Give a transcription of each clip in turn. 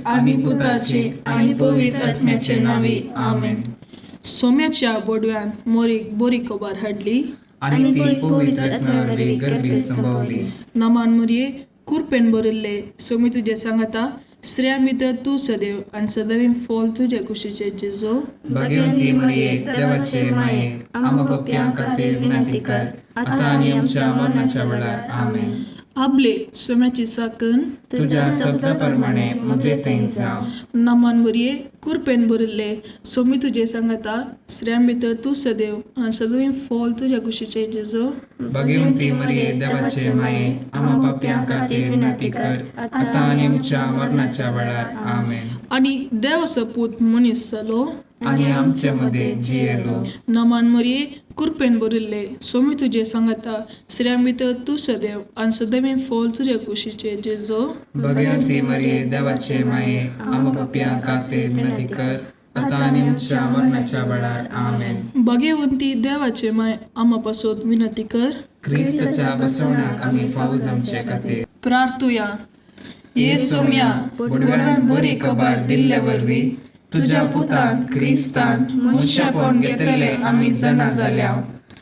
आणि पुताचे आणि पवित्र आत्म्याचे नावे आमेन. सोम्याच्या बोडव्यान मोरीक बोरी कोबार हाडली आणि ती पवित्र आत्म्यावरवी गर्भीत संभवली. नमान मुरये कुरपेन बरिल्ले सोमी तुझे सांगता स्त्रियां भितर तू सदैव आणि सदैव फॉल तुझे कुशीचे जेजो. भाग्यवंती मरिये देवाचे माये आम्हा पप्प्यां खातीर विनंती कर आता आणि आमच्या मरणाच्या वेळार आमेन. आपले सोम्याची साकन तुझ्या शब्दाप्रमाणे म्हजे थंय जावं. नमान मुरये कुरपेन बरिल्ले सोमी तुझे सांगता स्त्रियां भितर तू सदैव आणि सदैव फॉल तुझे कुशीचे जेजो. भाग्यवंती मरिये देवाचे माये आम्हा पप्प्यां खातीर विनंती कर आता आणि आमच्या मरणाच्या वेळार आमेन. आणि देवाचो पूत मनीस जालो आणि आमच्या मध्ये जियेलो. नमान मरिये कुरपेन बरिल्ले सोमी तुझे सांगता स्त्रियां भितर तू सदैव आणि सदैव फॉल तुझे कुशीचे जेजो. भाग्यवंती मरिये देवाचे माये आम्हा पप्प्यां खातीर विनंती कर आता आणि आमच्या मरणाच्या वेळार आमेन. भाग्यवंती देवाचे माय आम्हा पासून विनंती कर. क्रिस्ताच्या बसवण्याक आम्ही फावो जमचे खातीर प्रार्थुया. ये सोम्या बोडव्यान बरी खबर दिल्ले वरवी तुझ्या पुतान क्रिस्तान मनशापण घेतले आम्ही जना जाल्या.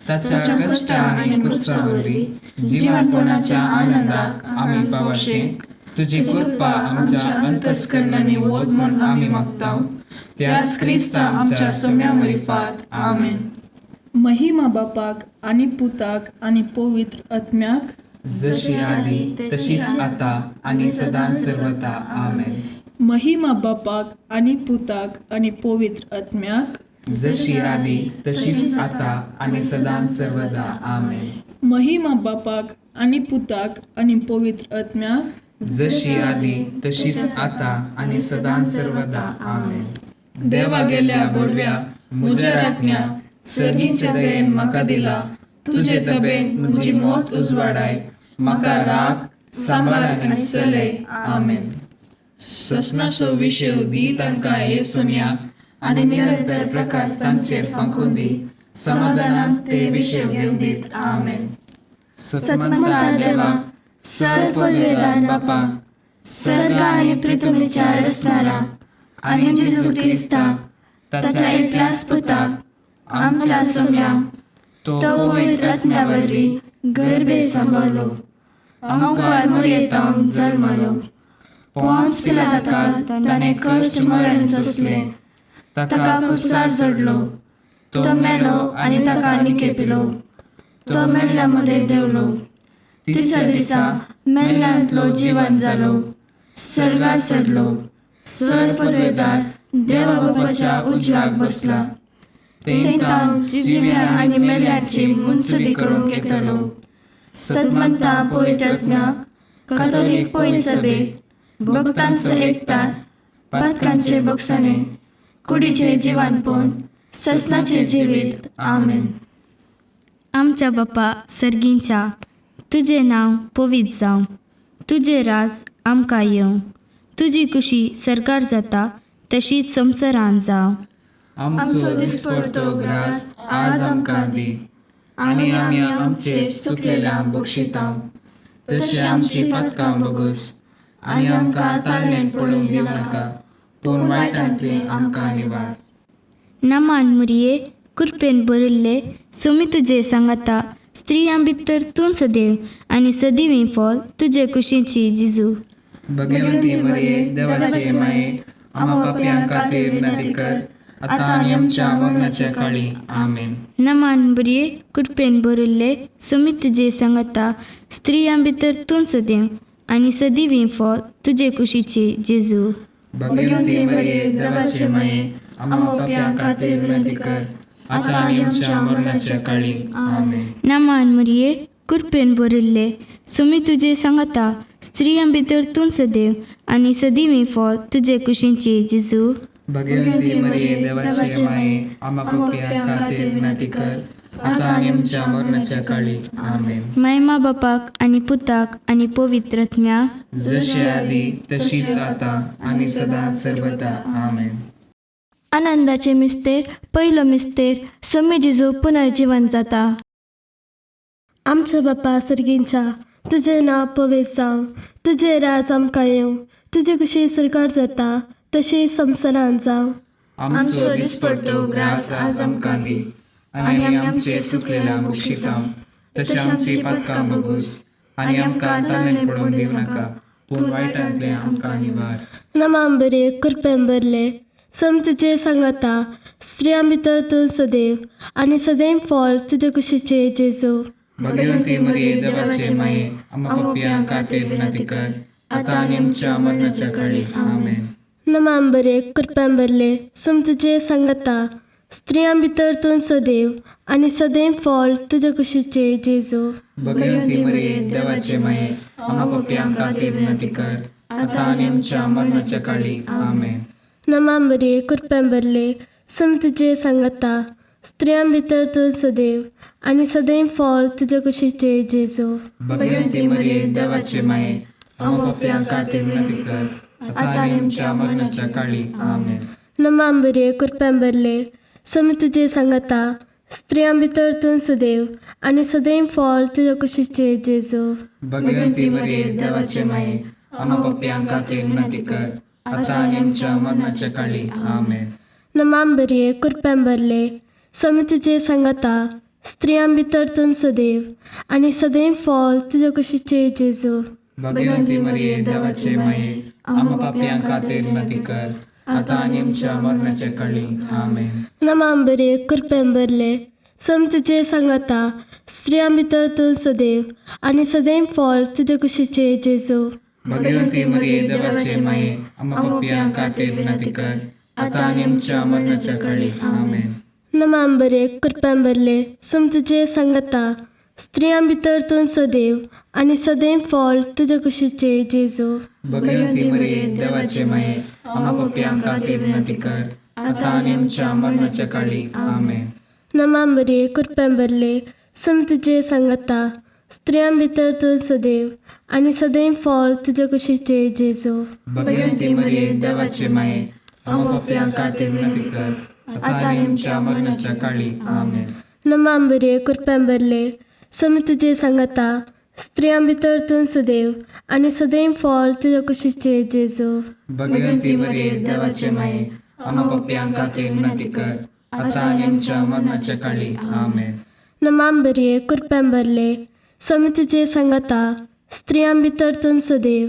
ताच्या कष्टा आणि कुर्सा वरवी जीवनपणाच्या आनंदाक आम्ही पावशेक तुझी कृपा आमच्या अंतस्करणाने वोद म्हूण आम्ही मागताव. त्याच क्रिस्ता आमच्या सोम्या मरिफात आमेन. महिमा बापाक आणि पुताक आणि पवित्र आत्म्याक जशी आली तशीच आता आणि सदां सर्वदा आमेन. महिमा बापाक आणि पुताक आणि पवित्र आत्म्याक जशी आली तशीच आता आणि सदां सर्वदा आमेन. महिमा बापाक आणि पुताक आणि पवित्र आत्म्याक जशी आली तशीच आता आणि सदां सर्वदा आमेन. देवा गेल्या बोडव्या म्हज्या राखण्या सर्गीच्या दयेन म्हाका दिला. तुझे तबेन म्हजी मोत उजवाडाय म्हाका राख सांबाळ आनी चलय आमेन. ससनाचो विशय दी तांकां ये सोम्या आनी निरंतर प्रकाश तांचेर फांकून दी. समाधानान ते विशय घेवन दीत आमेन. सत्मंता देवा सर पदवेदार बापा सर्ग आणि पृथ्वीच्या रचणारा आणि जेजू ख्रिस्ता ताच्या एकल्याच पुताक आमच्या सोम्या तो पवित्र आत्म्यावरवी गर्भे सांभाळलो. अंकुर मोरयेतांक जल्मलो. पोंच पिलाताका ताणें कश्ट मरण सोंसले. ताका कुसार जोडलो. तो मेलो आनी ताका निकेपिलो. तो मेल्ल्या मध्ये देवलो. तिसऱ्या दिसा मेल्ल्यांतलो जिवंत जालो. सर्गार चडलो. सर पदवेदार देवा बापाच्या उजव्याक बसला. तेंतान जिव्या आनी मेल्ल्यांची मुनसुबी करूंक येतलो. सत्मंता पवित्र आत्म्याक कातोलीक पयली सभेक भक्तांचो एकठाण पातकांचे बक्षणे कुडीचे जिवानपण ससनाचे जिवीत आमेन. आमच्या बापा सर्गींच्या तुझे नाव पवित्र जावं. तुझे राज आमकां येवं. तुजी कुशी सरकार जाता तशीच संवसारांत जावं. आमचो दिसपडतो ग्रास आज आमकां दी आनी आमी आमचे सुकलेल्यांक बक्षितांव. तशी आमची पातकां बगूस आनी आमकां ताळणेन पडूंक दिवं नाका पूण वायटांतले आमकां निवार. नमान मुरये कुरपेन बरिल्ले सोमी तुझे सांगता स्त्रियां भितर तूं सदैव आनी सदिवीं फॉल तुजे कुशीची जिजू. भगवंती मरिये देवाचे माये आम्हा पाप्यां खातीर विनंती कर आता आणि आमच्या मरणाच्या काळी आमेन. नमान मुरये कुरपेन बरिल्ले सोमी तुझे सांगता स्त्रियां भितर तूं सदैव आनी सदिवीं फॉल तुजे कुशीची जेजू. भगवंती मरिये देवाचे माये आम्हा पाप्यां खातीर विनंती कर आता आणि आमच्या मरणाच्या काळी आमेन. नमान मुरये कुरपेन बरिल्ले सोमी तुझे सांगता स्त्रियां भितर तूं सदैव आनी सदिवीं फॉल तुजे कुशीची जेजू. भगवंती मरिये देवाचे माये आम्हा पाप्यां खातीर विनंती कर आता आणि आमच्या मरणाच्या काळी आमेन. महिमा बापाक आणि पुताक आणि पवित्र आत्म्याक जशी आदी तशीच आता आणि सदा सर्वदा आमेन. आनंदाचे मिस्तेर पयलो मिस्तेर सोमी जिजू पुनर्जीवन जाता. आमच्या बापा सर्गींच्या तुझे नाव पवित्र जावं. तुझे राज आमकां येवं. तुजे कशी सरकार जाता तशी संवसारांत जावं. आमचो दिसपडटो ग्रास आज आमकां दी, आनी आमी आमचे सुकलेल्या बुक्षितांव. तशें आमची पातकां बगूस, आनी आमकां ताळमेन पडोवन दिवं नाका, पूण वायटांतले आमकां निवार. नमाम बरे कृपेन भरले तुजे सांगाता स्त्रियां भितर तूं सदैव आनी सदैव फळ तुजे कुशीचे जेजू. भगवंती मरिये देवाचे माये, आमकां पापियांक खातीर विनंती कर, आतां आनी आमच्या मरणाच्या काळी. आमेन. नमाम बरे कृपेन भरले तुजे सांगाता स्त्रियां भितर तूं सदैव आनी सदैव फळ तुजे कुशीचे जेजू. भगवंती मरिये देवाचे माये, आमकां पापियांक खातीर विनंती कर, आतां आनी आमच्या मरणाच्या काळी. आमेन. नमाम बरे कृपेन भरले तुजे सांगाता स्त्रियां भितर तूं सदैव आनी सदैव फळ तुजे कुशीचे जेजू. भगवंती मरिये देवाचे माये, आमकां पापियांक खातीर विनंती कर, आतां आनी आमच्या मरणाच्या काळी. आमेन. नमाम बरे कृपेन भरले तुजे सांगाता स्त्रियां भितर तूं सदैव आनी सदैव फळ तुजे कुशीचे जेजू. भगवंती मरिये देवाचे माये, आमकां पापियांक खातीर विनंती कर, आतां आनी आमच्या मरणाच्या काळी. आमेन. नमाम बरे कृपेन भरले तुजे सांगाता स्त्रियां भितर तूं सदैव आनी सदैव फळ तुजे कुशीचे जेजू. भगवंती मरिये देवाचे माये, आमकां पापियांक खातीर विनंती कर, आतां आनी आमच्या मरणाच्या काळी. आमेन. नमाम बरे कृपेन भरले तुजे सांगाता स्त्रियां भितर तूं सदैव आनी सदैव फळ तुजे कुशीचे जेजू. भगवंती मरिये देवाचे माये, आमकां पापियांक खातीर विनंती कर, आतां आनी आमच्या मरणाच्या काळी. आमेन. नमाम बरे कृपेन भरले तुजे सांगाता स्त्रियां भितर तूं सदैव आनी सदैव फळ तुजे कुशीचे जेजू. भगवंती मरिये देवाचे माये, आमकां पापियांक खातीर विनंती कर, आतां आनी आमच्या मरणाच्या काळी. आमेन. नमाम बरे कृपेन भरले तुजे सांगाता स्त्रियां भितर तूं सदैव आनी सदैव फळ तुजे कुशीचे जेजू. भगवंती मरिये देवाचे माये, आमकां पापियांक खातीर विनंती कर, आतां आनी आमच्या मरणाच्या काळी. आमेन. नमाम बरे कृपेन भरले तुजे सांगाता स्त्रियां भितर तूं सदैव आनी सदैव फळ तुजे कुशीचे जेजू. भगवंती मरिये देवाचे माये, आमकां पापियांक खातीर विनंती कर, आतां आनी आमच्या मरणाच्या काळी. आमेन. नमाम बरे कृपेन भरले तुजे सांगाता स्त्रियां भितर तूं सदैव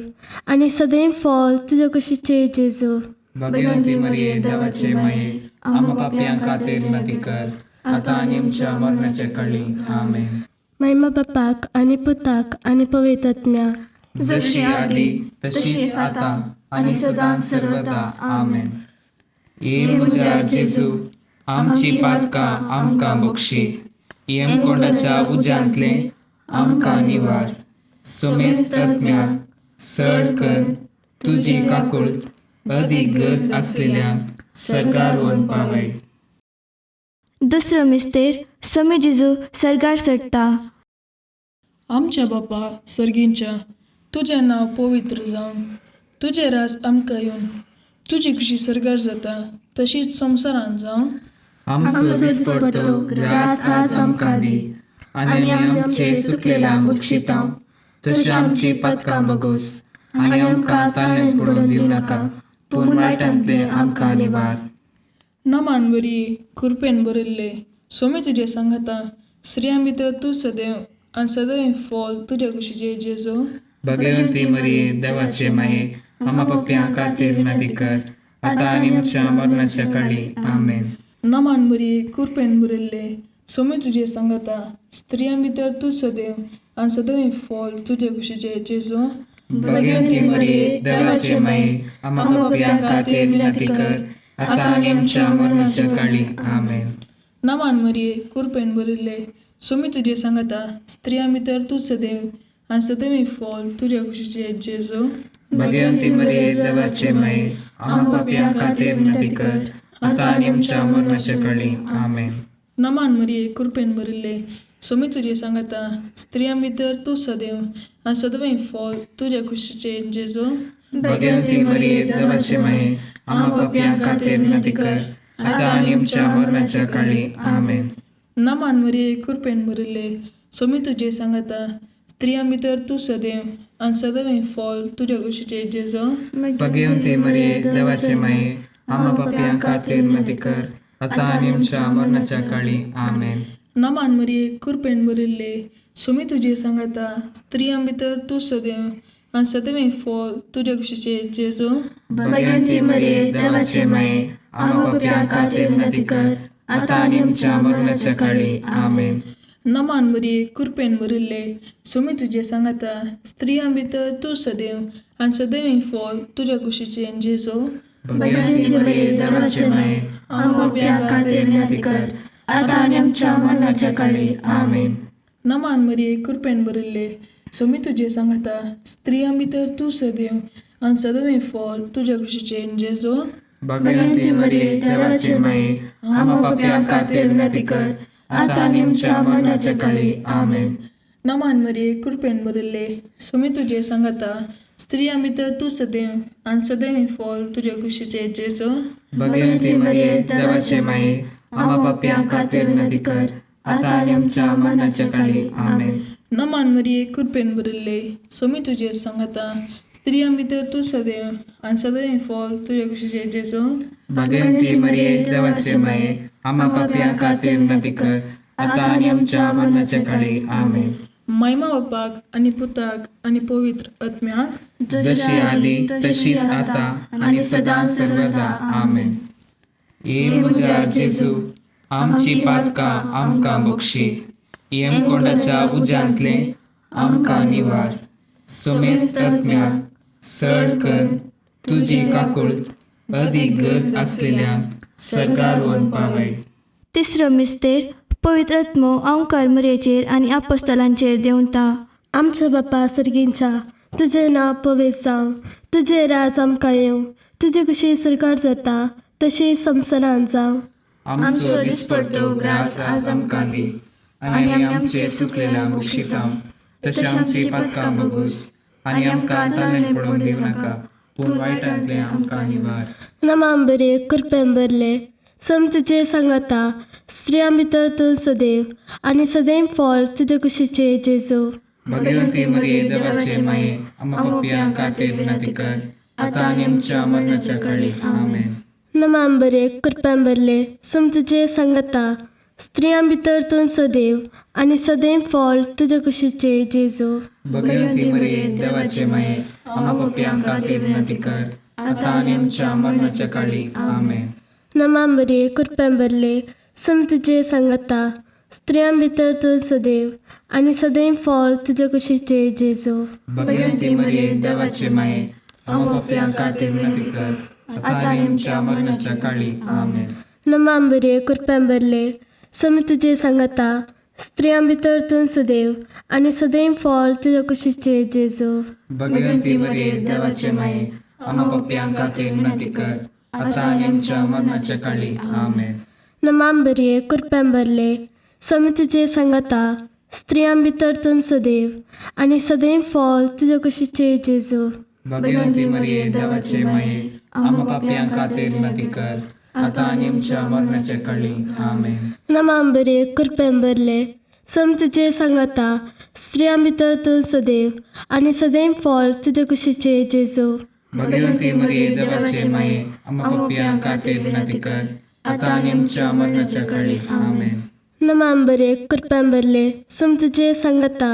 आनी सदैव फळ तुजे कुशीचे जेजू. भगवंती मरिये देवाचे माये, आमकां पापियांक खातीर विनंती कर, आतां आनी आमच्या मरणाच्या काळी. आमेन. महिमा बापाक आनी पुताक आनी पवित्र आत्म्याक, जशी आदी तशीच आतां आनी सदां सर्वदा. आमेन. ये म्हज्या जेजू, आमची पातकां आमकां बक्षी, यमकोंडाच्या उज्यांतले आमकां निवार. सोमेस्त आत्म्याक सड कर तुजी काकुळट अदीक गरज आसलेल्यांक सरकार व्हरून पावय. दुसरो मिस्तेर समी जेजू सरगार चडटा. आमच्या बापा सर्गींच्या, तुजें नांव पवित्र जावन, तुजें रास आमकां येवन, तुजी कशी सरकार जाता तशीच संवसारांत जावन. आमचो दिसपडटो ग्रास आज आमकां दी, आनी आमी आमचे सुकलेल्यांक बक्षितांव. तशें आमची पातकां बगूस, आनी आमकां ताळमेन पडोवन दिवं नाका, पूण वायटांतले आमकां निवार. नमान बरी कृपेन बरयल्ले सोमी तुजे सांगाता स्त्रियां भितर तूं सदैव आनी सदैव फळ तुजे कुशीचे जेजू. भगवंती मरिये देवाचे माये, आमकां पापियांक खातीर विनंती कर, आतां आनी आमच्या मरणाच्या काळी. आमेन. नमान बरी कृपेन बरयल्ले सोमी तुजे सांगाता स्त्रियां भितर तूं सदैव आनी सदैव फळ तुजे कुशीचे जेजू. भगवंती मरिये देवाचे माये, आमकां पापियांक खातीर विनंती कर, आतां आनी आमच्या मरणाच्या काळी. आमेन. नमान मरिये कृपेन बरयल्ले सोमी तुजे सांगाता स्त्रियां भितर तूं सदैव आनी सदैव फळ तुजे कुशीचे जेजू. भगवंती मरिये देवाचे माये, आमकां पापियांक खातीर विनंती कर, आतां आनी आमच्या मरणाच्या काळी. आमेन. नमान मरिये कृपेन बरयल्ले सोमी तुजे सांगाता स्त्रियां भितर तूं सदैव आनी सदैव फळ तुजे कुशीचे जेजू. भगवंती मरिये देवाचे माये, आमकां पापियांक खातीर विनंती कर, आतां आनी आमच्या मरणाच्या काळी. आमेन. नमान मरिये कृपेन बरयल्ले सोमी तुजे सांगाता स्त्रियां भितर तूं सदैव आणि सदैव फॉल तुझ्या कुशीचे जेजो. भगवंती मरिये देवाचे माये, आम्हा पापियां खातीर विनंती कर, आता आणि आमच्या मरणाच्या काळी. आमेन. नमान मरिये कृपेन भरिल्ले, सुमी तुझे सांगता, स्त्रियां भितर तू सदैव आणि सदैव फॉल तुझ्या कुशीचे जेजो. भगवंती मरिये देवाचे माये, आम्हा पापियां खातीर विनंती कर, आता आणि आमच्या मरणाच्या काळी. आमेन. नमान मरिये कृपेन भरिल्ले, सुमी तुझे सांगता, स्त्रियां भितर तू सदैव आणि सदैव फॉल तुझ्या कुशीचे जेजो. भगवंती मरिये देवाचे माये, आम्हा पापियां खातीर विनंती कर, आता आणि आमच्या मरणाच्या काळी. आमेन. नमान मरिये कृपेन भरिल्ले, सुमी तुझे सांगता, स्त्रियां भितर तू सदैव आणि सदैव फॉल तुझ्या कुशीचे जेजो. भगवंती मरिये देवाचे माये, आम्हा पापियां खातीर विनंती कर, आता आणि आमच्या मरणाच्या काळी. आमेन. नमान मरिये कृपेन भरिल्ले, सुमी तुझे सांगता, स्त्रियां भितर तू सदैव आणि सदैव फॉल तुझ्या कुशीचे जेजो. भगवंती मरिये देवाचे माये, आम्हा पापियां खातीर विनंती कर, आता आणि आमच्या मरणाच्या काळी. आमेन. नमान मरिये कृपेन भरिल्ले, सुमी तुझे सांगता, स्त्रियां भितर तू सदैव आणि सदैव फॉल तुझ्या कुशीचे जेजो. भगवंती मरिये देवाचे माये, आम्हा पापियां खातीर विनंती कर, आता आणि आमच्या मरणाच्या काळी. आमेन. महिमा बापाक आणि पुताक आणि पवित्र आत्म्याक, जशी आली तशीच आता आणि सदा सर्वदा. आमेन. ये म्हज्या जेजू, आमची पातकां आमकां बक्षी, येमकोंडाच्या उज्यांतले आमकां निवार. सोमेस्त आत्म्याक सड कर तुजी काकुळट, अदीक गरज आसलेल्यांक सरकार व्हरून पावय. तिसरो मिस्तेर पवित्र आत्मो ओंकार मरयेचेर आनी आपोस्तलांचेर देंवता. आमच्या बापा सर्गींच्या, तुझें नांव पवित्र जावं, तुजें राज आमकां येवं, तुजे कशी सरकार जाता तशी संवसारांत जावं. आमचो दिसपडटो ग्रास आज आमकां दी, आनी आमी आमचे चुकलेल्या बक्षितां, तशें आमची पातकां बगूस, आनी आमकां ताणेन पडोवंक दिवं नाका, पूण वायटांतले आमकां निवार. नमांबरे कृपेन भरले, सम तुजे सांगता, स्त्रियां भितर तूं सदैव आनी सदैव फॉल तुजे कुशीचे जेजो. भगवंती मरिये देवाचे माये, आम्हा पापियां खातीर विनंती कर, आता आनी आमच्या मरणाच्या काळी. आमेन. नमांबरे कृपेन भरले, सम तुजे सांगता, स्त्रियां भितर तूं सदैव आनी सदैव फॉल तुजे कुशीचे जेजो. भगवंती मरिये देवाचे माये, आम्हा पापियां खातीर विनंती कर, आता आनी आमच्या मरणाच्या काळी. आमेन. नमांबरे कृपेन भरले, सम तुजे सांगता, स्त्रियां भितर तूं सदैव आनी सदैव फॉल तुजे कुशीचे जेजो. भगवंती मरिये देवाचे माये, आम्हा पापियां खातीर विनंती कर, आता आनी आमच्या मरणाच्या काळी. आमेन. नमांबरे कृपेन भरले, सम तुजे सांगता, स्त्रियां भितर तूं सदैव आनी सदैव फॉल तुजे कुशीचे जेजो. भगवंती मरिये देवाचे माये, आम्हा पापियां खातीर विनंती कर, आता आनी आमच्या मरणाच्या काळी. आमेन. नमांबरे कृपेन भरले, सम तुजे सांगता, स्त्रियां भितर तूं सदैव आनी सदैव फॉल तुजे कुशीचे जेजो. भगवंती मरिये देवाचे माये, आम्हा पापियां खातीर विनंती कर, आता आनी आमच्या मरणाच्या काळी. आमेन. नमांबरे कृपेन भरले, सम तुजे सांगता, स्त्रियां भितर तूं सदैव आनी सदैव फॉल तुजे कुशीचे जेजो. भगवंती मरिये देवाचे माये, आम्हा पापियां खातीर विनंती कर, आता आनी आमच्या मरणाच्या काळी. आमेन. नमांबरे कृपेन भरले, सम तुजे सांगता,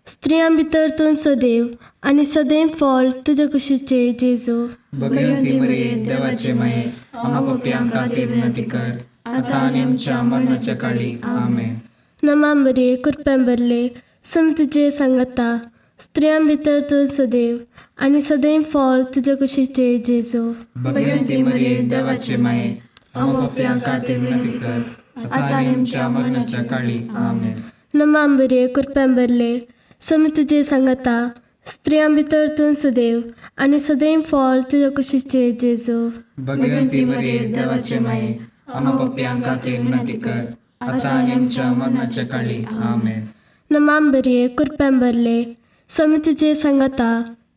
स्त्रियां भितर तूं सदैव आनी सदैव फॉल तुजे कुशीचे जेजो. भगवंती मरिये देवाचे माये, आम्हा पापियां खातीर विनंती कर, आता आनी आमच्या मरणाच्या काळी. आमेन. नमांबरे कृपेन भरले, सम तुजे सांगता, स्त्रियां भितर तूं सदैव आनी सदैव फॉल तुजे कुशीचे जेजो. भगवंती मरिये देवाचे माये, आम्हा पापियां खातीर विनंती कर, आता आनी आमच्या मरणाच्या काळी. आमेन. नमांबरे कृपेन भरले, सम तुजे सांगता, स्त्रियां भितर तूं सदैव आनी सदैव फॉल तुजे कुशीचे जेजो. भगवंती मरिये देवाचे माये, आम्हा पापियां खातीर विनंती कर, आता आनी आमच्या मरणाच्या काळी. आमेन. नमांबरे कृपेन भरले, सम तुजे सांगता,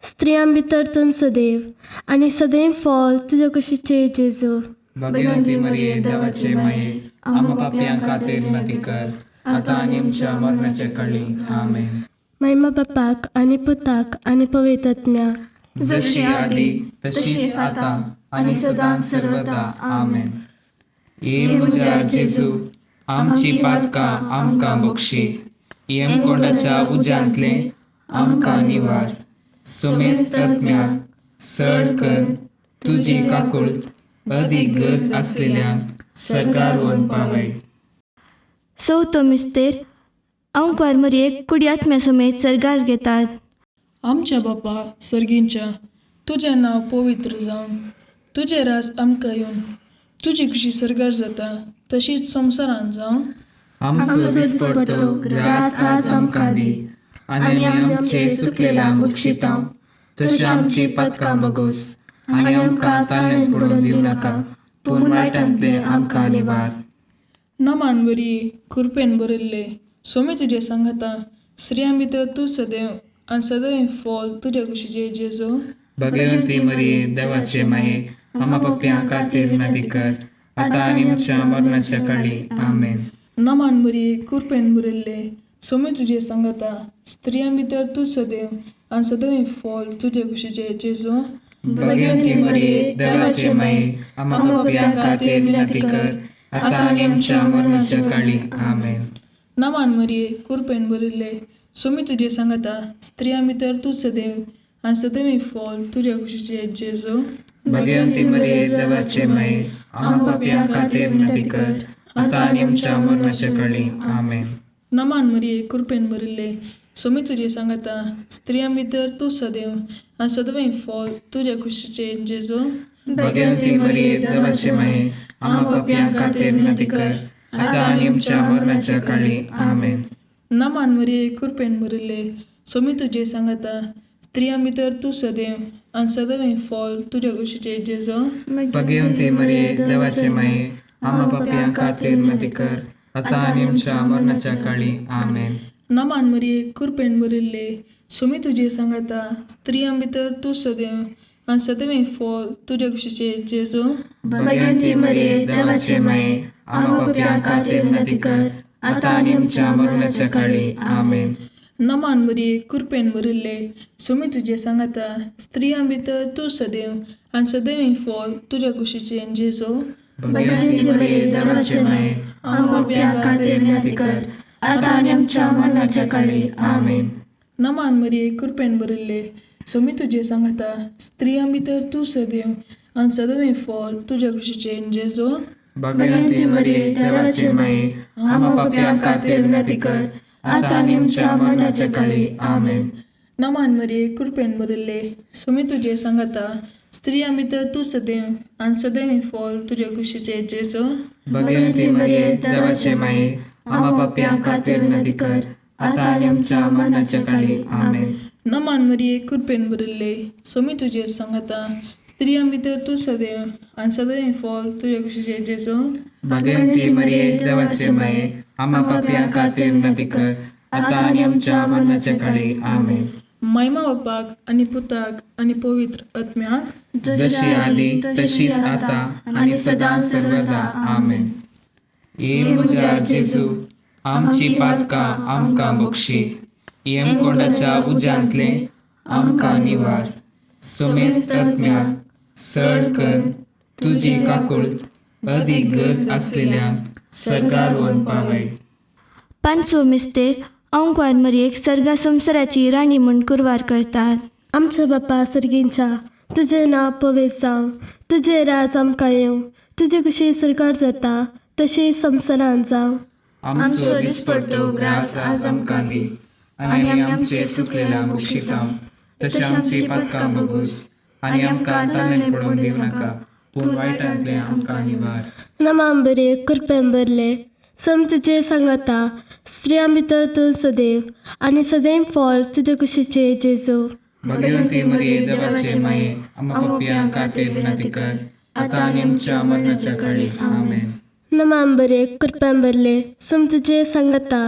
स्त्रियां भितर तूं सदैव आनी सदैव फॉल तुजे कुशीचे जेजो. भगवंती मरिये देवाचे माये, आम्हा पापियां खातीर विनंती कर, आता आनी आमच्या मरणाच्या काळी. आमेन. महिमा बापाक आनी पुताक आनी पवित्र आत्म्याक जशी आदी तशीच आता आणि सदां सर्वदा आमेन. ये म्हज्या जेजू आमची पातकां आमकां बक्षी, येमकोंडाच्या उज्यांतले आमकां निवार. सोमेस्त आत्म्याक सड कर तुजी काकुळट अदीक गरज असलेल्यांक सरकार व्हरून पावय. चवथो मिस्तेर ओंकार मरयेक कुडी आत्म्या समेत सर्गार घेतात. आमच्या बापा सर्गींच्या, तुजें नांव पवित्र जावन, तुजें रास आमकां येवन, तुजी कशी सरकार जाता तशीच संवसारांत जावन. आमचो दिसपडटो ग्रास आज आमकां दी, आनी आमी आमचे सुकलेल्यांक बक्षितांव. तशी आमची पातकां बगोस, आनी आमकां ताळ्यान पडून दिवं नाका, पूण वायटांतले आमकां निवार. नमान बरी कृपेन बरयल्ले, सोमी तुजे सांगाता, स्त्रियां भितर तूं सदैव आनी सदैव फॉल तुज्या कुशीचे जेजू. भगवंती मरिये देवाचे माये, आमा पप्प्यां खातीर विनंती कर, आतां आनी आमच्या मरणाच्या काळी आमेन. नमान बरी कृपेन बरयल्ले, सोमी तुजे सांगाता, स्त्रियां भितर तूं सदैव आनी सदैव फॉल तुज्या कुशीचे जेजू. भगवंती मरिये देवाचे माये, आमा पप्प्यां खातीर विनंती कर, आतां आनी आमच्या मरणाच्या काळी आमेन. नमान मरिये कृपेन बरयल्ले, सोमी तुजे सांगाता, स्त्रियां भितर तूं सदैव आनी सदैव फॉल तुज्या कुशीचे जेजू. भगवंती मरिये देवाचे माये, आमा पप्प्यां खातीर विनंती कर, आतां आनी आमच्या मरणाच्या काळी आमेन. नमान मरिये कृपेन बरयल्ले, सोमी तुजे सांगाता, स्त्रियां भितर तूं सदैव आनी सदैव फॉल तुज्या कुशीचे जेजू. भगवंती मरिये देवाचे माये, आमा पप्प्यां खातीर विनंती कर, आतां आनी आमच्या मरणाच्या काळी आमेन. नमान मरिये कृपेन बरयल्ले, सोमी तुजे सांगाता, स्त्रियां भितर तूं सदैव आनी सदैव फॉल तुज्या कुशीचे जेजू. भगवंती मरिये देवाचे माये, आमा पप्प्यां खातीर विनंती कर, आतां आनी आमच्या मरणाच्या काळी आमेन. नमान मरिये कृपेन बरयल्ले, सोमी तुजे सांगाता, स्त्रियां भितर तूं सदैव आनी सदैव फॉल तुज्या कुशीचे जेजू. भगवंती मरिये देवाचे माये, आमा पप्प्यां खातीर विनंती कर, आतां आनी आमच्या मरणाच्या काळी आमेन. नमान मरिये कृपेन बरयल्ले, सोमी तुजे सांगाता, स्त्रियां भितर तूं सदैव आनी सदैव फॉल तुज्या कुशीचे जेजू. भगवंती मरिये देवाचे माये, आमा पप्प्यां खातीर विनंती कर, आतां आनी आमच्या मरणाच्या काळी आमेन. नमान मरिये कृपेन बरयल्ले, सोमी तुजे सांगाता, स्त्रियां भितर तूं सदैव आनी सदैव फॉल तुज्या कुशीचे जेजू. भगवंती मरिये देवाचे माये, आमा पप्प्यां खातीर विनंती कर, आतां आनी आमच्या मरणाच्या काळी आमेन. नमान मरिये कृपेन बरयल्ले, सोमी तुजे सांगाता, स्त्रियां भितर तूं सदैव आनी सदैव फॉल तुज्या कुशीचे जेजू. भगवंती मरिये देवाचे माये, आमा पप्प्यां खातीर विनंती कर, आतां आनी आमच्या मरणाच्या काळी आमेन. नमान मरिये कृपेन बरयल्ले, सोमी तुजे सांगाता, स्त्रियां भितर तूं सदैव आनी सदैव फॉल तुज्या कुशीचे जेजू. भगवंती मरिये देवाचे माये, आमा पप्प्यां खातीर विनंती कर, आतां आनी आमच्या मरणाच्या काळी आमेन. महिमा बापाक आनी पुताक आनी पवित्र आत्म्याक, जशी आदी तशीच आता आणि सदां सर्वदा आमेन. ये म्हज्या जेजू आमची पातकां आमकां बक्षी, येमकोंडाच्या उज्यांतले आमकां निवार. सोमेस्त आत्म्याक सड कर तुजी काकुळट अदीक गरज असलेल्यांक सरकार व्हरून पावय. पांचवो मिस्तेर ओंकार मरयेक सर्गा संवसाराची राणी म्हूण कुरवार करतात. आमच्या बापा सर्गींच्या, तुजें नांव पवित्र जावं, तुजें राज आमकां येवं, तुजी कशी सरकार जाता तशी संवसारांत जावं. आमचो दिसपडटो ग्रास आज आमकां दी, आनी आमी आमचे सुकलेल्यांक बक्षितांव. तशी आमची पातकां बगूस, आनी आमकां ताळ्यान पडून दिवं नाका, पूण वायटांतले आमकां निवार. नमान बरे कृपेन बरले, सोमी तुजे सांगाता, स्त्रियां भितर तूं सदैव आनी सदैव फॉल तुज्या कुशीचे जेजू. भगवंती मरिये देवाचे माये, आमा पप्प्यां खातीर विनंती कर, आतां आनी आमच्या मरणाच्या काळी आमेन. नमान बरे कृपेन बरले, सोमी तुजे सांगाता,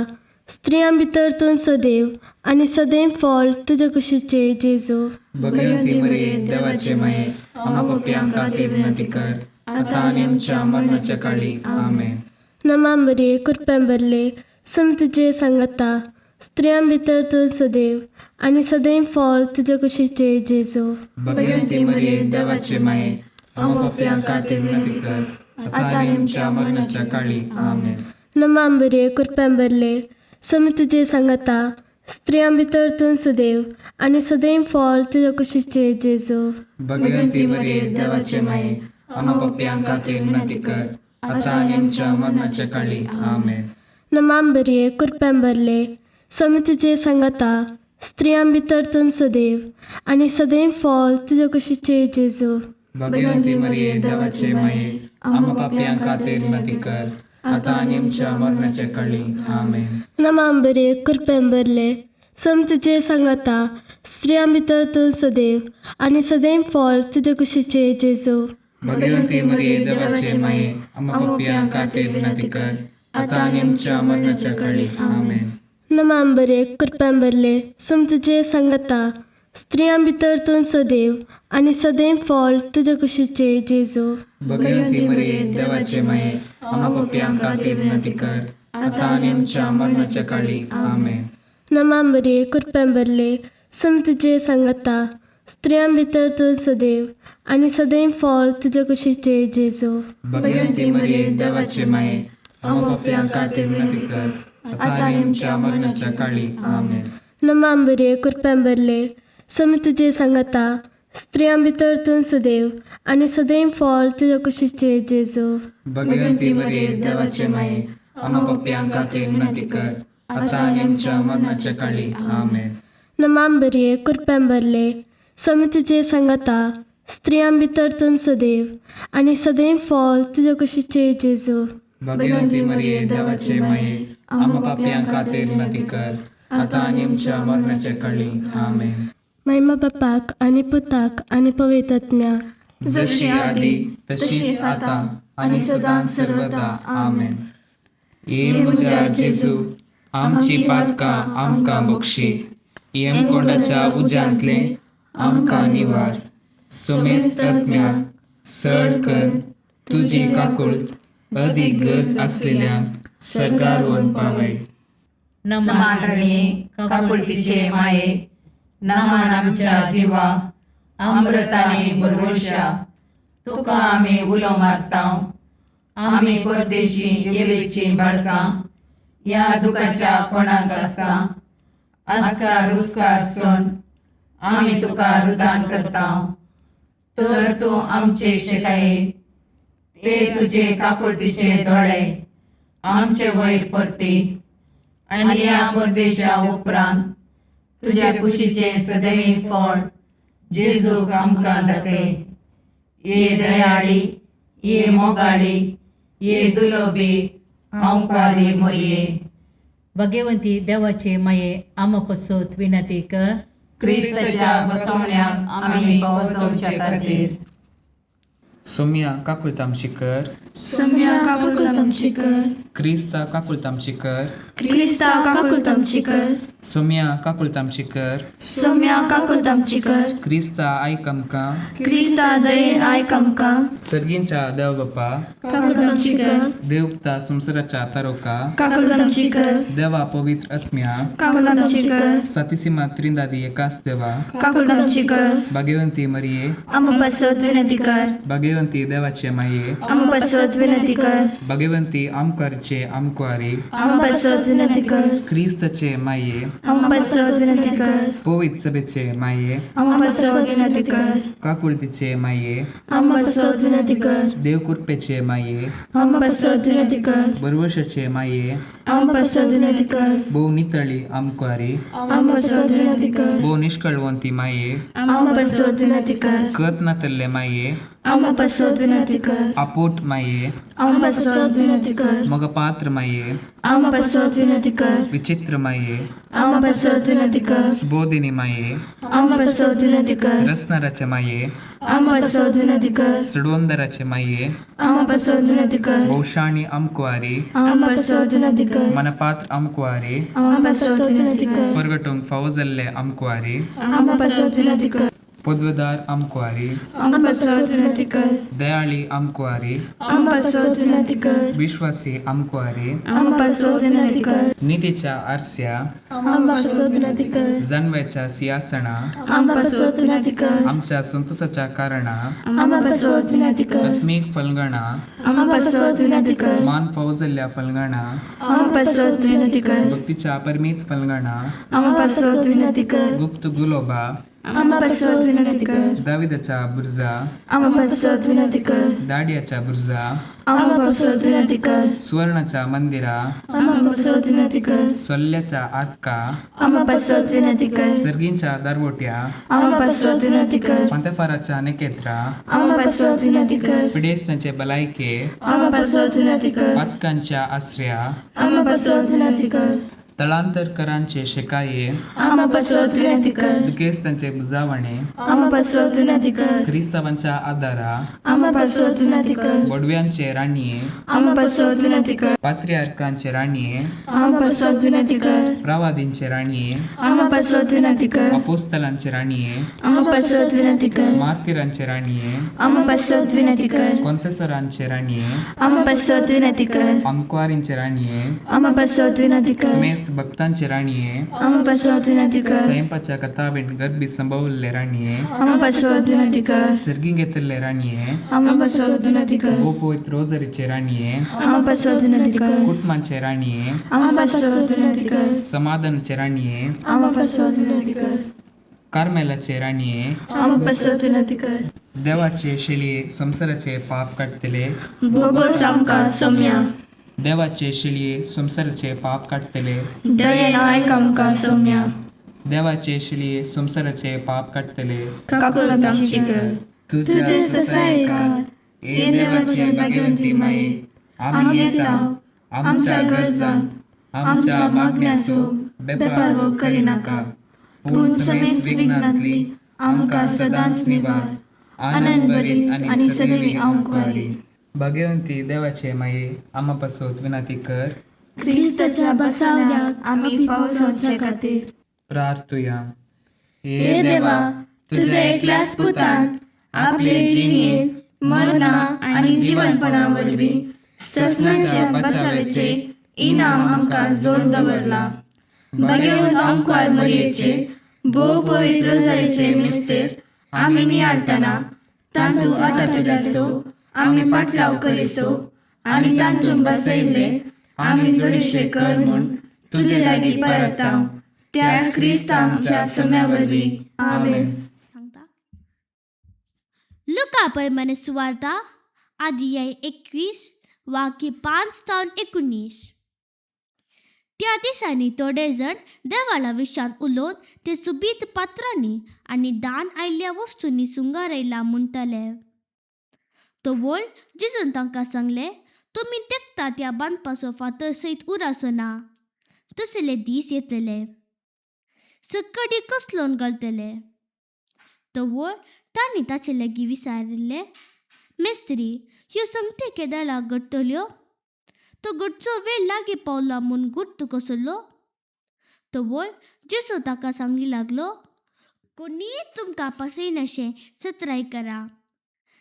स्त्रियां भितर तूं सदैव आनी सदैव फॉल तुज्या कुशीचे जेजू. भगवंती मरिये देवाचे माये, आमा पप्प्यां खातीर विनंती कर, आतां आनी आमच्या मरणाच्या काळी आमेन. नमान बरे कृपेन बरले, सोमी तुजे सांगाता, स्त्रियां भितर तूं सदैव आनी सदैव फळ तुज्या कुशीचे जेजू. भगवंती मरिये देवाचे माये आमकां पाप्यांक खातीर विनंती कर आता आनी आमच्या मरणाच्या काळी आमेन. नमांबरे कृप्यांबरले समी तुजे सांगता स्त्रियां भितर तूं सदैव आनी सदैव फळ तुज्या कुशीचे जेजू. भगवंती मरिये देवाचे माये आमकां पाप्यांक खातीर विनंती कर आता आनी आमच्या मरणाच्या काळी आमेन. नमांबरे कृप्यांबरले समी तुजे सांगता स्त्रियां भितर तूं सदैव आनी सदैव फळ तुज्या कुशीचे जेजू. भगवंती मरिये देवाचे माये आमकां पाप्यांक खातीर विनंती कर आता आनी आमच्या मरणाच्या काळी आमेन. नमांबरे कृप्यांबरले समी तुजे सांगता स्त्रियां भितर तूं सदैव आनी सदैव फळ तुज्या कुशीचे जेजू. भगवंती मरिये देवाचे माये आमकां पाप्यांक खातीर विनंती कर आता आनी आमच्या मरणाच्या काळी आमेन. नमांबरे कृप्यांबरले समी तुजे सांगता स्त्रियां भितर तूं सदैव आनी सदैव फळ तुज्या कुशीचे जेजू. भगवंती मरिये देवाचे माये आमकां पाप्यांक खातीर विनंती कर आता आनी आमच्या मरणाच्या काळी आमेन. नमांबरे कृप्यांबरले समी तुजे सांगता स्त्रियां भितर तूं सदैव आनी सदैव फळ तुज्या कुशीचे जेजू. भगवंती मरिये देवाचे माये आमकां पाप्यांक खातीर विनंती कर आता आनी आमच्या मरणाच्या काळी आमेन. नमांबरे कृप्यांबरले समी तुजे सांगता स्त्रियां भितर तूं सदैव आनी सदैव फळ तुज्या कुशीचे जेजू. भगवंती मरिये देवाचे माये आमकां पाप्यांक खातीर विनंती कर आता आनी आमच्या मरणाच्या काळी आमेन. नमांबरे कृप्यांबरले समी तुजे सांगता स्त्रियां भितर तूं सदैव आनी सदैव फळ तुज्या कुशीचे जेजू. भगवंती मरिये देवाचे माये आमकां पाप्यांक खातीर विनंती कर आता आनी आमच्या मरणाच्या काळी आमेन. महिमा बापाक आनी पुताक आनी पवित्र आत्म्याक जशी आदी तशीच आता आनी सदां सर्वदा आमेन. ये म्हज्या जेजू आमची पातकां आमकां बक्षी येमकोंडाच्या उज्यांतले आमकां निवार. सोमेस्त आत्म्याक सड कर तुजी काकुळट अदीक गरज आसलेल्यांक सरकार व्हरून पावय. नमान रणे काकुळतीचे माये नमान आमच्या जिवा अमृताने भरवशा तुका आमी उलो मारताव. आमी परदेशी येवेची बाळकां या दुखाच्या कोणाक आसता आस्कार रुस्कार सोन आमी तुका रुदान करताव. तर तूं आमचे शेकाये ते तुजे काकुळतीचे दोळे आमचे वयर परती आनी या परदेशा उपरांत तुज्या कुशीचे सदैव फळ जेजूक आमकां दाखय. ये दयाळी ये मोगाळी ये दुलोबी अवकारी मरिये. भगवंती देवाचे माये आम पसोत विनंती कर क्रिस्ताच्या बसवण्याक आमी पावसोवचे खातीर. सोम्या काकुळतामची कर सम्या काकुळतामची कर. क्रिस्ता काकुळतामची कर क्रिस्ता काकुळतामची कर. सोम्या काकुळतामची कर सम्या काकुळतामची कर. क्रिस्ता आयक आमकां. क्रिस्ता दयेन आयक आमकां. सर्गींच्या देव बापा काकुळतामची कर. देव पुता संवसाराच्या तारोका काकुळतामची कर. देवा पवित्र आत्म्या काकुळतामची कर. सातिसिमा त्रिंदादी एकाच देवा काकुळतामची कर. भाग्यवंती मरिये आमपासत विनंती कर. भाग्यवंती देवाचे माये आमपासत विनंती कर. भाग्यवंती आमकारचे आमकुआरी आमपासत विनंती कर. क्रिस्तचे माये आमपासत विनंती कर. पवित्र सभेचे माये आमपासत विनंती कर. काकुळतीचे माये आमपासत विनंती कर. देवकृपेचे माये आमपासत विनंती कर. बरवशाचे माये आमपासत विनंती कर. भोव नितळी आमकुआरी आमपासत विनंती कर. भोव निष्कळवंती माये आमपासत विनंती कर. कत नातल्ले माये आमपासत विनंती कर. आपोट माये आमपासत विनंती कर. मग पात्र माये आमपासत विनंती कर. विचित्र माये आमपासत विनंती कर. सुबोधिनी माये आमपासत विनंती कर. रसनाराचे माये आमपासत विनंती कर. चडवंदराचे माये आमपासत विनंती कर. भौशाणी आमकुआरी आमपासत विनंती कर. मनपात्र आमकुआरी आमपासत विनंती कर. परगटूंक फावो जाल्ले आमकुआरी आमपासत विनंती कर. पदवेदार आमकुआरी आमकां पासत विनंती कर दयाळी आमकुआरी आमकां पासत विनंती कर विश्वासी आमकुआरी आमकां पासत विनंती कर नीतीच्या आरस्या आमकां पासत विनंती कर जाणव्याच्या सिंहासना आमकां पासत विनंती कर आमच्या संतोषाच्या कारणा आमकां पासत विनंती कर आत्मीक फलगणा आमकां पासत विनंती कर मान फौजल्ल्या फलगणा आमकां पासत विनंती कर भक्तीच्या परमीत फलगणा आमकां पासत विनंती कर गुप्त गुलोबा आमकां पासत विनंती कर दाविदाच्या बुर्जा आमकां पासत विनंती कर दाडियाच्या बुर्जा आमकां पासत विनंती कर सुवर्णाच्या मंदिरा आमकां पासत विनंती कर सोल्ल्याच्या आतका आमकां पासत विनंती कर सर्गींच्या दारवोट्या आमकां पासत विनंती कर पंतफाराच्या नेकेत्रा आमकां पासत विनंती कर पिडेस्तांचे भलायके आमकां पासत विनंती कर पातकांच्या आश्रया आमकां पासत विनंती कर तळांतरकरांचे शिकाये आमकां पासत विनंती कर दुखेस्तांचे बुजावणे आमकां पासत विनंती कर क्रिस्तावांच्या आदारा आमकां पासत विनंती कर बडव्यांचे राणये आमकां पासत विनंती कर पात्र्यार्कांचे राणये आमकां पासत विनंती कर प्रवादींचे राणये आमकां पासत विनंती कर अपोस्तलांचे राणये आमकां पासत विनंती कर मार्तिरांचे राणये आमकां पासत विनंती कर कॉन्फेसरांचे राणये आमकां पासत विनंती कर आमकुआरींचे राणये आमकां पासत विनंती कर समेस्त भक्तांचे राणये आमकां पासत विनंती कर स्वयंपाच्या कथाबीन गर्भी संभवले राणये आमकां पासत विनंती कर सर्गी घेतले राणये आमकां पासत विनंती कर गोपोइत रोजरीचे राणये आमकां पासत विनंती कर कुटुंबांचे राणये आमकां पासत विनंती कर समाधानाचे राणये आमकां पासत विनंती कर कार्मेलाचे राणये आमकां पासत विनंती कर देवाचे शिळये संसाराचे पाप काढतले भोगोस आमकां सौम्या देवाचे शिळये संसाराचे पाप काढतले दयेन आयक आमकां सौम्या देवाचे शिळये संसाराचे पाप काढतले काकूत आमची कर तुझे ससायकार हे देवाचे भाग्यवंती माये आमी येता आमच्या गरजां आमच्या मागण्याचो बेपारवो करिनाका पूण समेस्त विघ्नांतली आमकां सदांच निवार आनंद भरीत आनी सदैवी आमकारी भाग्यवंती देवाचे माये आम्हा पासत विनंती कर क्रिस्ताच्या बसावण्याक आमी पावसाचे खातीर प्रार्थुया हे देवा तुझ्या एकल्याच पुतान आपले जिणेन मरणा आनी जीवनपणा वरवीं ससनाच्या बचावेचे इनाम आमकां जोड दवरला भाग्यवंत आमकां मरयेचे भोव पवित्र जायचे मिस्तेर आमी नियाळतना तांतू आटापिल्यासो आमी पाटलाव करिसो आनी तांतून बसयले आमी जोडीशे कर म्हूण तुजे लागीं परतांव त्याच क्रिस्त आमच्या सम्या वरवीं आमेन. लुका परमाने सुवार्ता अध्याय 21 वाक्य 5-19. त्या दिसांनी थोडे जण देवाला विशान उलोवन ते सुबीत पात्रांनी आनी दान आयिल्ल्या वस्तूंनी सुंगारयला म्हणटले. तो वोल जिजून तांकां सांगले, तुमी तेकता त्या बांदपाचो फातर सयत उरासो ना. तसले दीस येतले, सकडी कसलोन घालतले. तो वोळ तांणी ताचे लागीं विचारले, मेस्त्री, ह्यो संगते केदाळा घडटल्यो? तो घडचो वेळ लागीं पावला म्हूण गुर्त कसलो? तो वोळ जेसो ताका सांगी लागलो, कोणीय तुमकां पासयनाशें सत्राय करा.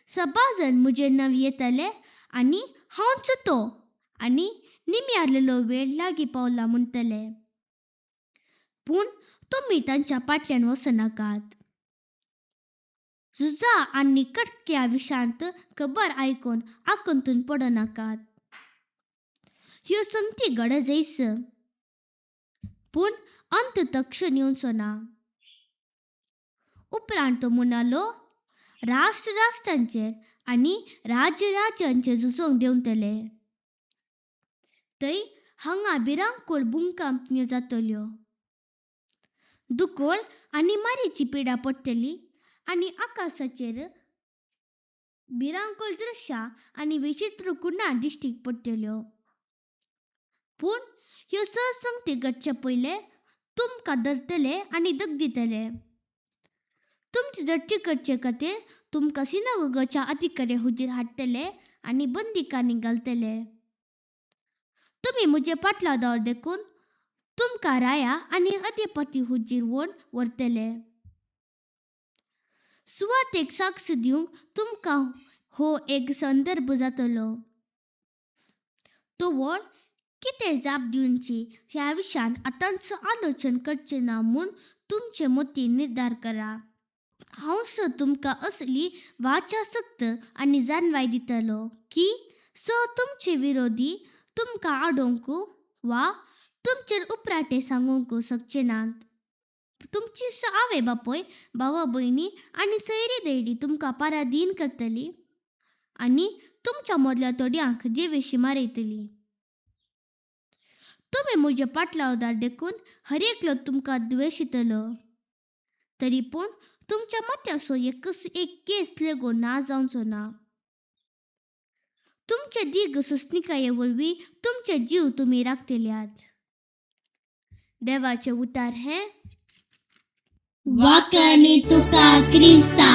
6 जण म्हजें नांव येतले आनी हांव चुतो आनी निम्यारलेलो वेळ लागीं पावला म्हणटले. पूण तुमी तांच्या फाटल्यान वचनाकात. झुजा आनी कटक्या विशांत खबर आयकून आकंतून पडनाकात. ह्यो संगती गरजेच, पूण अंत तक्षण येवचो ना. उपरांत तो म्हणालो, राष्ट्र राष्ट्रांचेर आनी राज्य राज्यांचेर झुजोंक देंवतले. थंय हांगा भिरांकूळ भुंयकांपण्यो जातल्यो. दुकोल आनी मारेची पिडा पडटली आनी आकाशाचेर भिरांकूळ दृश्यां आनी विचित्र कुणां दिश्टीक पडटल्यो. पूण ह्यो संगती घडचे पयले तुमकां धरतले आनी दगदितले. तुमचे झडटी करचे खातीर तुमकां सिनागोगाच्या अधिकारी हुजीर हाडटले आनी बंदिकांनी घालतले. तुमी म्हजे फाटलादार देखून तुमकां राया आनी अधिपती हुजीर व्हरून व्हरतले. सुवातेक साक्ष दिवंक तुमकां हो एक संदर्भ जातलो. तो वळ कितें जाप दिवची ह्या विशयान आतांच आलोचन करचें ना म्हूण तुमचे मतीन निर्धार करा. हांव तुमकां असली वाचासक्त आनी जाणवाय दितलो की तुमचे विरोधी तुमकां आडोवंक वा तुमचेर उपराटे सांगूंक शकचे नात. तुमची आवय बापूय, भावा भयणी आनी सयरी दैडी तुमकां पराधीन करतली आनी तुमच्या मदल्या थोड्यांक देवेशी मारयतली. तुमी म्हजे पाटलावदार देखून हर एकलो तुमकां द्वेषितलो. तरी पूण तुमच्या मत्याचो एक केस लेगो ना जावचो ना. तुमचे दीर्घ सुस्निकाये वरवीं तुमचे जीव तुमी राखतल्यात. देवाचे उतार हे वाकणी तुका क्रिस्ता.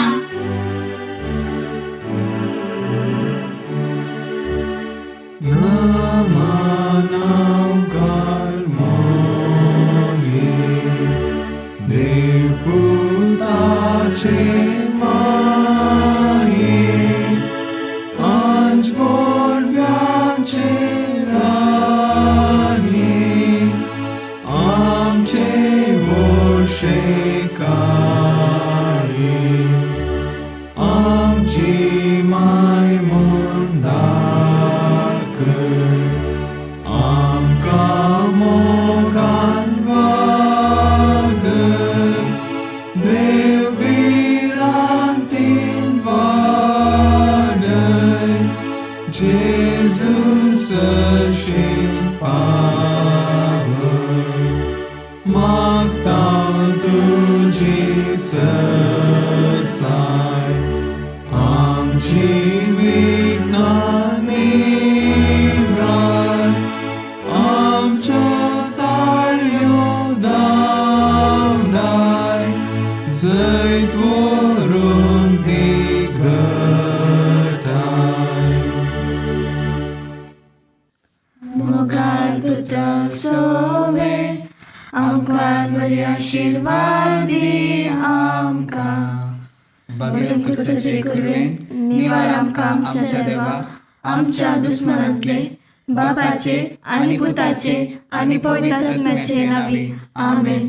निवार आमकां आमच्या देवा आमच्या दुस्मनांतले बापाचे आनी पुताचे आनी पवित्र आत्म्याचे नांवी. आमेन.